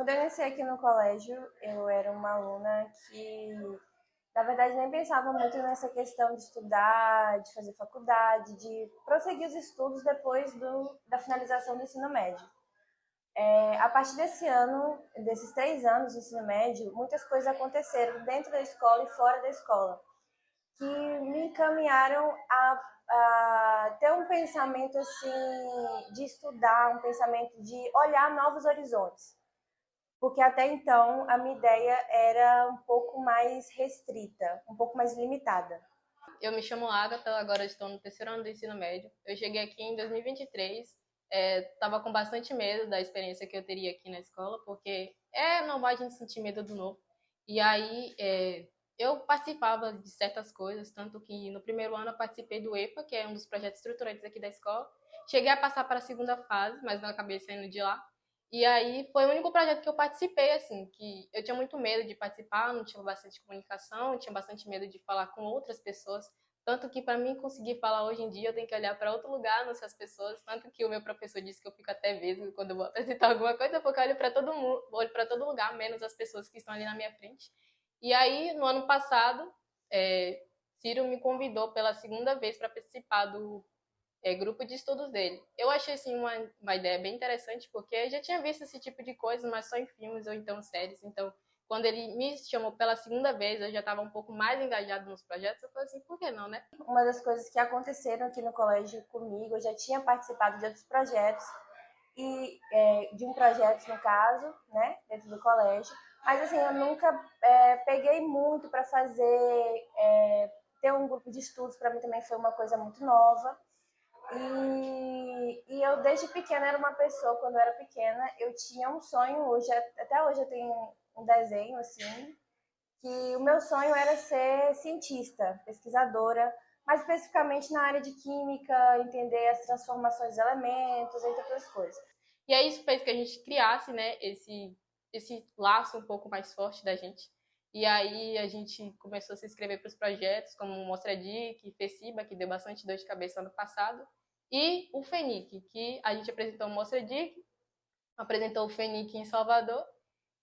Quando eu iniciei aqui no colégio, eu era uma aluna que, na verdade, nem pensava muito nessa questão de estudar, de fazer faculdade, de prosseguir os estudos depois da finalização do ensino médio. A partir desse ano, desses 3 anos de ensino médio, muitas coisas aconteceram dentro da escola e fora da escola, que me encaminharam a ter um pensamento assim de estudar, um pensamento de olhar novos horizontes, porque até então a minha ideia era um pouco mais restrita, um pouco mais limitada. Eu me chamo Agatha, agora estou no terceiro ano do ensino médio. Eu cheguei aqui em 2023, estava com bastante medo da experiência que eu teria aqui na escola, porque é normal a gente sentir medo do novo. E aí eu participava de certas coisas, tanto que no primeiro ano eu participei do EPA, que é um dos projetos estruturantes aqui da escola. Cheguei a passar para a segunda fase, mas não acabei saindo de lá. E aí foi o único projeto que eu participei, assim, que eu tinha muito medo de participar, não tinha bastante comunicação, tinha bastante medo de falar com outras pessoas. Tanto que para mim conseguir falar hoje em dia, eu tenho que olhar para outro lugar, não sei as pessoas. Tanto que o meu professor disse que eu fico até vezes quando eu vou apresentar alguma coisa, porque eu olho para todo mundo, olho para todo lugar, menos as pessoas que estão ali na minha frente. E aí, no ano passado, Ciro me convidou pela segunda vez para participar do grupo de estudos dele. Eu achei assim uma ideia bem interessante, porque eu já tinha visto esse tipo de coisa, mas só em filmes ou então séries. Então, quando ele me chamou pela segunda vez, eu já estava um pouco mais engajado nos projetos. Eu falei assim, por que não, né? Uma das coisas que aconteceram aqui no colégio comigo, eu já tinha participado de outros projetos, e de um projeto, no caso, né, dentro do colégio, mas assim, eu nunca peguei muito para fazer, ter um grupo de estudos, para mim também foi uma coisa muito nova. E eu, desde pequena, era uma pessoa, quando eu era pequena, eu tinha um sonho, até hoje eu tenho um desenho, assim, que o meu sonho era ser cientista, pesquisadora, mais especificamente na área de química, entender as transformações dos elementos, entre outras coisas. E aí isso fez que a gente criasse, né, esse laço um pouco mais forte da gente. E aí a gente começou a se inscrever para os projetos como o Mostra Dic, FECIBA, que deu bastante dor de cabeça ano passado, e o FENIC, que a gente apresentou o Mostra Dic, apresentou o FENIC em Salvador,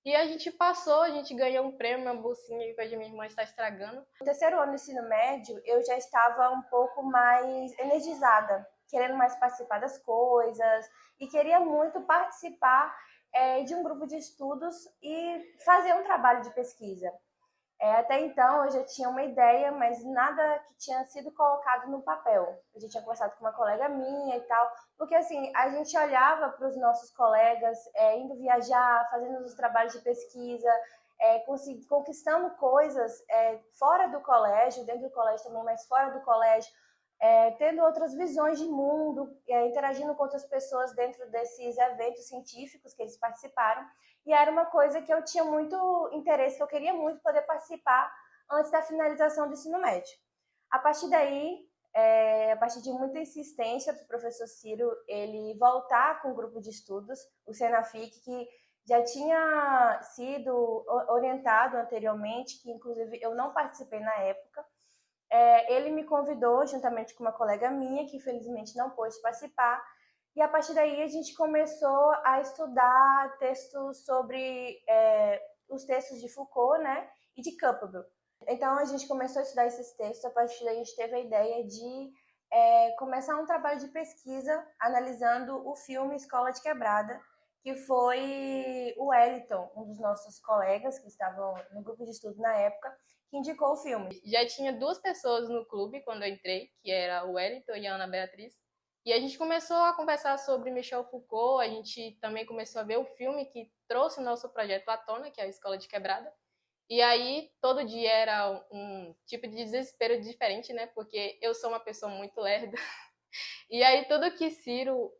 e a gente passou, a gente ganhou um prêmio, uma bolsinha que hoje minha irmã está estragando. No terceiro ano do ensino médio, eu já estava um pouco mais energizada, querendo mais participar das coisas e queria muito participar de um grupo de estudos e fazer um trabalho de pesquisa. Até então eu já tinha uma ideia, mas nada que tinha sido colocado no papel. Eu já tinha conversado com uma colega minha e tal, porque assim, a gente olhava para os nossos colegas indo viajar, fazendo os trabalhos de pesquisa, conquistando coisas fora do colégio, dentro do colégio também, mas fora do colégio, tendo outras visões de mundo, interagindo com outras pessoas dentro desses eventos científicos que eles participaram. E era uma coisa que eu tinha muito interesse, que eu queria muito poder participar antes da finalização do ensino médio. A partir daí, a partir de muita insistência do professor Ciro, ele voltar com o grupo de estudos, o Senafic, que já tinha sido orientado anteriormente, que inclusive eu não participei na época. Ele me convidou, juntamente com uma colega minha, que infelizmente não pôde participar, e a partir daí a gente começou a estudar textos sobre os textos de Foucault, né, e de Campbell. Então a gente começou a estudar esses textos, a partir daí a gente teve a ideia de começar um trabalho de pesquisa analisando o filme Escola de Quebrada, que foi o Wellington, um dos nossos colegas que estavam no grupo de estudo na época, que indicou o filme. Já tinha duas pessoas no clube quando eu entrei, que era o Wellington e a Ana Beatriz. E a gente começou a conversar sobre Michel Foucault, a gente também começou a ver o filme que trouxe o nosso projeto à tona, que é a Escola de Quebrada. E aí, todo dia era um tipo de desespero diferente, né? Porque eu sou uma pessoa muito lerda. E aí, tudo que Ciro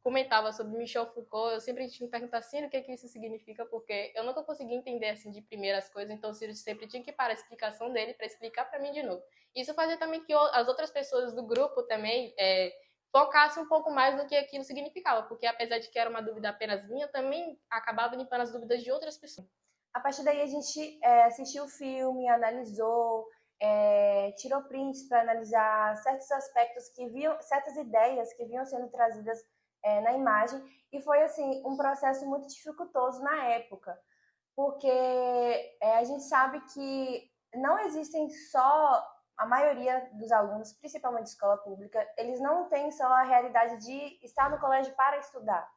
comentava sobre Michel Foucault, eu sempre tinha que perguntar, Ciro, o que que isso significa? Porque eu nunca conseguia entender, assim, de primeira as coisas. Então, Ciro sempre tinha que parar a explicação dele para explicar para mim de novo. Isso fazia também que as outras pessoas do grupo também focassem um pouco mais no que aquilo significava. Porque, apesar de que era uma dúvida apenas minha, eu também acabava limpando as dúvidas de outras pessoas. A partir daí a gente assistiu o filme, analisou, tirou prints para analisar certos aspectos que viam, certas ideias que vinham sendo trazidas na imagem, e foi assim um processo muito dificultoso na época, porque a gente sabe que não existem só a maioria dos alunos, principalmente de escola pública, eles não têm só a realidade de estar no colégio para estudar.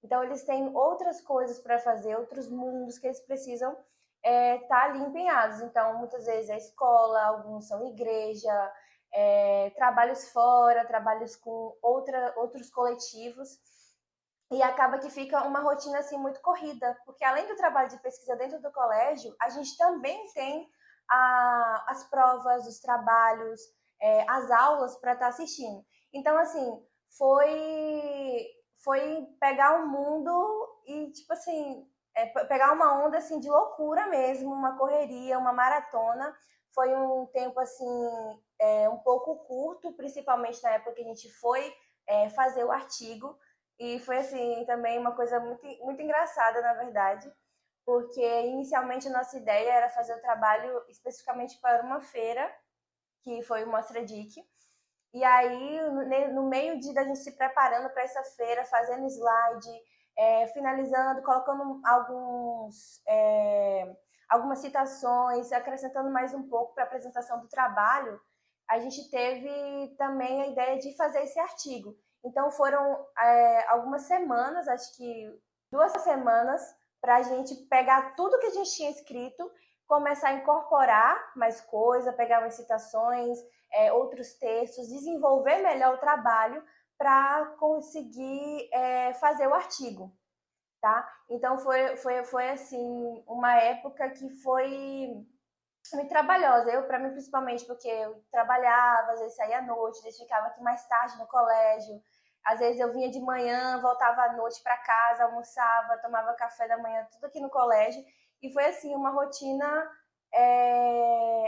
Então, eles têm outras coisas para fazer, outros mundos que eles precisam estar ali empenhados. Então, muitas vezes é escola, alguns são igreja, trabalhos fora, trabalhos com outros coletivos. E acaba que fica uma rotina assim muito corrida, porque além do trabalho de pesquisa dentro do colégio, a gente também tem as provas, os trabalhos, as aulas para estar assistindo. Então, assim, foi pegar o mundo e, tipo assim, pegar uma onda assim de loucura mesmo, uma correria, uma maratona. Foi um tempo assim um pouco curto, principalmente na época que a gente foi fazer o artigo. E foi assim também uma coisa muito, muito engraçada, na verdade, porque inicialmente a nossa ideia era fazer o trabalho especificamente para uma feira, que foi o Mostra DIC. E aí, no meio da gente se preparando para essa feira, fazendo slide, finalizando, colocando algumas citações, acrescentando mais um pouco para a apresentação do trabalho, a gente teve também a ideia de fazer esse artigo. Então, foram algumas semanas, acho que 2 semanas, para a gente pegar tudo que a gente tinha escrito, começar a incorporar mais coisa, pegar umas citações, outros textos, desenvolver melhor o trabalho para conseguir fazer o artigo, tá? Então foi assim uma época que foi muito trabalhosa. Para mim principalmente, porque eu trabalhava, às vezes saía à noite, às vezes ficava aqui mais tarde no colégio, às vezes eu vinha de manhã, voltava à noite para casa, almoçava, tomava café da manhã, tudo aqui no colégio. E foi assim uma rotina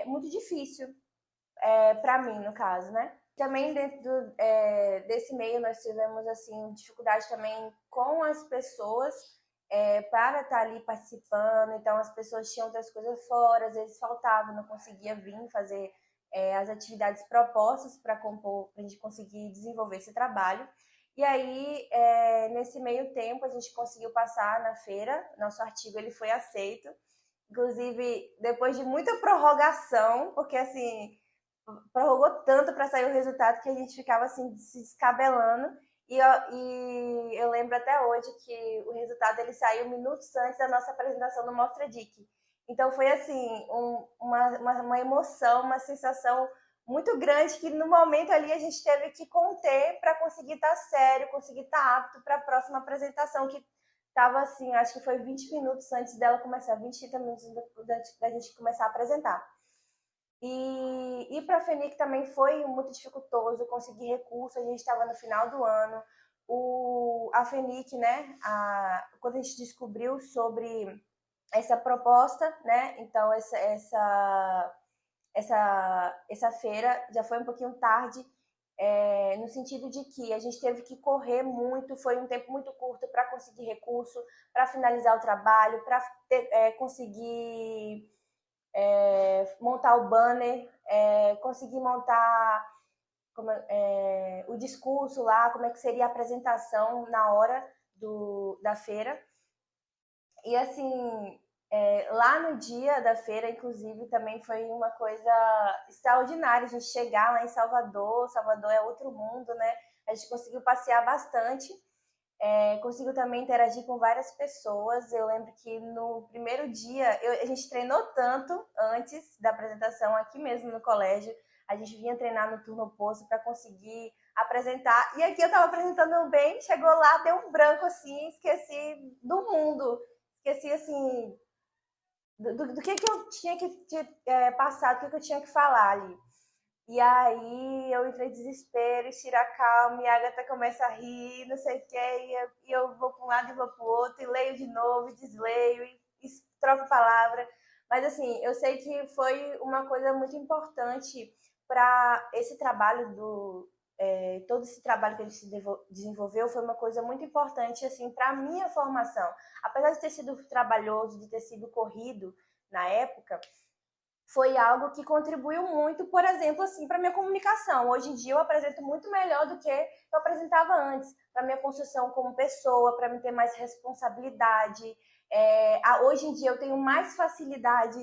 muito difícil para mim, no caso, né? Também dentro desse meio nós tivemos assim dificuldade também com as pessoas para estar ali participando. Então as pessoas tinham outras coisas fora, às vezes faltava, não conseguia vir fazer as atividades propostas para compor, para a gente conseguir desenvolver esse trabalho. E aí, nesse meio tempo, a gente conseguiu passar na feira, nosso artigo ele foi aceito. Inclusive, depois de muita prorrogação, porque assim, prorrogou tanto para sair o resultado que a gente ficava assim se descabelando. E eu lembro até hoje que o resultado ele saiu minutos antes da nossa apresentação no Mostra DIC. Então foi assim uma emoção, uma sensação muito grande que no momento ali a gente teve que conter para conseguir estar sério, conseguir estar apto para a próxima apresentação, que estava assim, acho que foi 20 minutos antes dela começar, 20 minutos da gente começar a apresentar. E para a FENIC também foi muito dificultoso conseguir recurso, a gente estava no final do ano. A FENIC, né, quando a gente descobriu sobre essa proposta, né, então essa feira já foi um pouquinho tarde, no sentido de que a gente teve que correr muito, foi um tempo muito curto para conseguir recurso, para finalizar o trabalho, para conseguir montar o banner, conseguir montar o discurso lá, como é que seria a apresentação na hora da feira. E assim, lá no dia da feira, inclusive, também foi uma coisa extraordinária a gente chegar lá em Salvador. Salvador é outro mundo, né? A gente conseguiu passear bastante. Consigo também interagir com várias pessoas. Eu lembro que no primeiro dia a gente treinou tanto antes da apresentação aqui mesmo no colégio. A gente vinha treinar no turno oposto para conseguir apresentar. E aqui eu estava apresentando bem, chegou lá, deu um branco assim, esqueci do mundo. Esqueci assim do que eu tinha que passar, do que eu tinha que falar ali. E aí eu entrei em desespero, Shira calma, e a Agatha começa a rir, não sei o que, e eu vou para um lado e vou para o outro, e leio de novo, e desleio, e troco palavra. Mas assim, eu sei que foi uma coisa muito importante para esse trabalho todo esse trabalho que ele se desenvolveu foi uma coisa muito importante assim para a minha formação. Apesar de ter sido trabalhoso, de ter sido corrido na época, foi algo que contribuiu muito, por exemplo, assim, para minha comunicação. Hoje em dia eu apresento muito melhor do que eu apresentava antes, para minha construção como pessoa, para me ter mais responsabilidade. Hoje em dia eu tenho mais facilidade,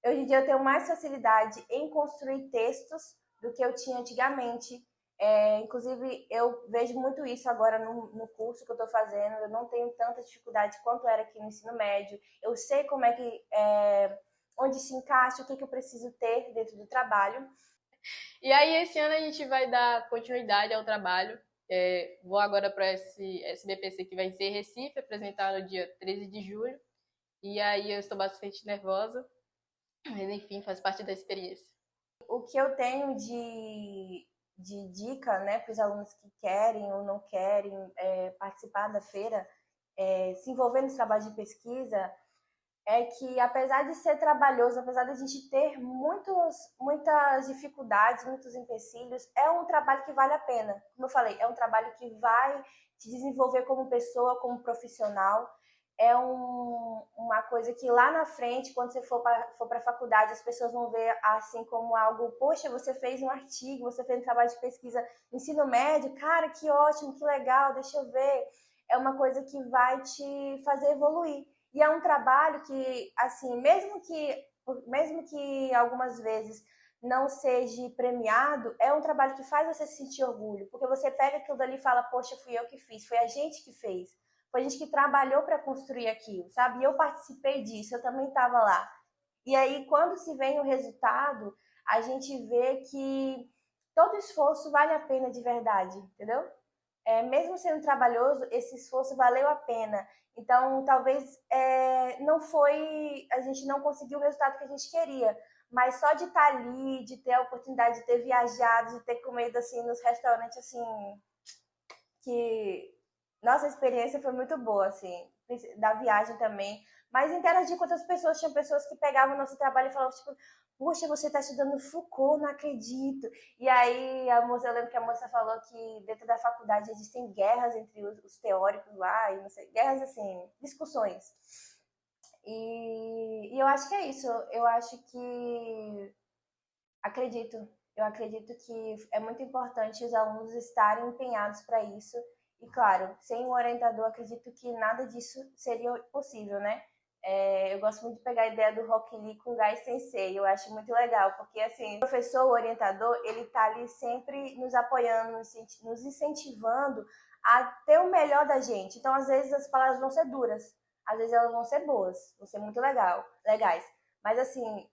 hoje em dia eu tenho mais facilidade em construir textos do que eu tinha antigamente. Inclusive, eu vejo muito isso agora no curso que eu estou fazendo. Eu não tenho tanta dificuldade quanto era aqui no ensino médio. Eu sei como é que onde se encaixa, o que, que eu preciso ter dentro do trabalho. E aí, esse ano a gente vai dar continuidade ao trabalho. Vou agora para esse SBPC que vai ser em Recife, apresentado no dia 13 de julho. E aí eu estou bastante nervosa, mas enfim, faz parte da experiência. O que eu tenho de dica, né, para os alunos que querem ou não querem participar da feira, se envolver nesse trabalho de pesquisa, é que apesar de ser trabalhoso, apesar de a gente ter muitas dificuldades, muitos empecilhos, é um trabalho que vale a pena. Como eu falei, é um trabalho que vai te desenvolver como pessoa, como profissional. Uma coisa que lá na frente, quando você for para a faculdade, as pessoas vão ver assim como algo, poxa, você fez um artigo, você fez um trabalho de pesquisa no ensino médio, cara, que ótimo, que legal, deixa eu ver. É uma coisa que vai te fazer evoluir. E é um trabalho que, assim, mesmo que algumas vezes não seja premiado, é um trabalho que faz você sentir orgulho, porque você pega aquilo dali e fala, poxa, fui eu que fiz, foi a gente que fez, foi a gente que trabalhou para construir aquilo, sabe? E eu participei disso, eu também estava lá. E aí, quando se vem o resultado, a gente vê que todo esforço vale a pena de verdade, entendeu? Mesmo sendo trabalhoso, esse esforço valeu a pena. Então, talvez não foi, a gente não conseguiu o resultado que a gente queria, mas só de estar ali, de ter a oportunidade de ter viajado, de ter comido assim nos restaurantes assim, que nossa experiência foi muito boa, assim, da viagem também. Mas interagir com outras pessoas, tinha pessoas que pegavam o nosso trabalho e falavam, tipo, puxa, você está estudando Foucault, não acredito. E aí a moça, eu lembro que a moça falou que dentro da faculdade existem guerras entre os teóricos lá, e não sei, guerras assim, discussões. E eu acho que é isso. Eu acho que acredito, eu acredito que é muito importante os alunos estarem empenhados para isso. E claro, sem um orientador, acredito que nada disso seria possível, né? Eu gosto muito de pegar a ideia do Rock Lee com o Gai Sensei, eu acho muito legal, porque assim, o professor, o orientador, ele tá ali sempre nos apoiando, nos incentivando a ter o melhor da gente. Então, às vezes, as palavras vão ser duras, às vezes elas vão ser boas, vão ser muito legais. Mas assim,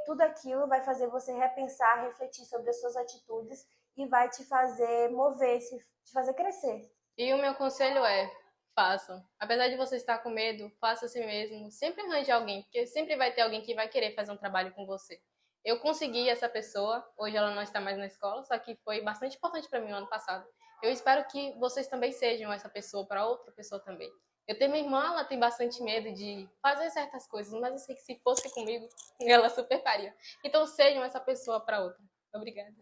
tudo aquilo vai fazer você repensar, refletir sobre as suas atitudes e vai te fazer mover, te fazer crescer. E o meu conselho é, façam. Apesar de você estar com medo, faça assim mesmo. Sempre arranje alguém, porque sempre vai ter alguém que vai querer fazer um trabalho com você. Eu consegui essa pessoa, hoje ela não está mais na escola, só que foi bastante importante para mim no ano passado. Eu espero que vocês também sejam essa pessoa para outra pessoa também. Eu tenho minha irmã, ela tem bastante medo de fazer certas coisas, mas eu sei que se fosse comigo, ela super faria. Então sejam essa pessoa para outra. Obrigada.